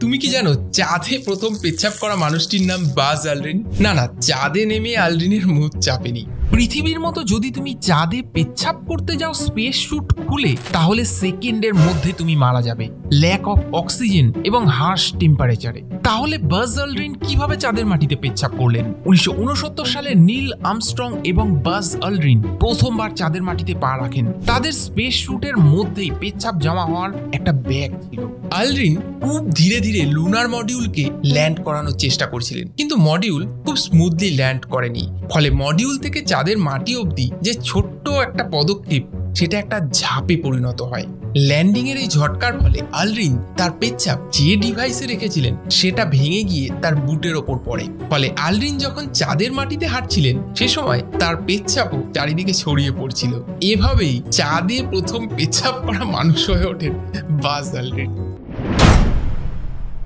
তুমি কি জানো চাঁদে প্রথম পেচ্ছাপ করা মানুষটির নাম বাজ আলড্রিন? না, চাঁদে নেমে আলড্রিনের মুড চাপেনি। পৃথিবীর মতো যদি তুমি চাঁদে পেচ্ছাপ করতে যাও স্পেস স্যুট খুলে, তাহলে সেকেন্ডের মধ্যে তুমি মারা যাবে, ল্যাক অফ অক্সিজেন এবং হার্শ টেম্পারেচারে। তাহলে বাজ আলড্রিন কিভাবে চাঁদের মাটিতে পেচ্ছাপ করলেন? 1969 সালে নীল আর্মস্ট্রং এবং বাজ আলড্রিন প্রথমবার চাঁদের মাটিতে পা রাখেন। তাদের স্পেস স্যুটের মধ্যেই পেচ্ছাপ জমা হওয়ার একটা ব্যাগ ছিল। আলড্রিন খুব ধীরে ধীরে লুনার মডিউলকে ল্যান্ড করানোর চেষ্টা করছিলেন, কিন্তু মডিউল খুব স্মুথলি ল্যান্ড করেনি। ফলে মডিউল থেকে চাঁদের মাটি অবধি যে ছোট্ট একটা পদক্ষেপ, সেটা একটা ঝাঁপে পরিণত হয়। ল্যান্ডিং এর এই ঝটকার ফলে আলড্রিন তার পেচ্ছাপ যে ডিভাইসে রেখেছিলেন সেটা ভেঙে গিয়ে তার বুটের ওপর পড়ে। ফলে আলড্রিন যখন চাঁদের মাটিতে হাঁটছিলেন, সে সময় তার পেচ্ছাপও চারিদিকে ছড়িয়ে পড়ছিল। এভাবেই চাঁদে প্রথম পেচ্ছাপ করা মানুষ হয়ে ওঠেন বাজ আলড্রিন।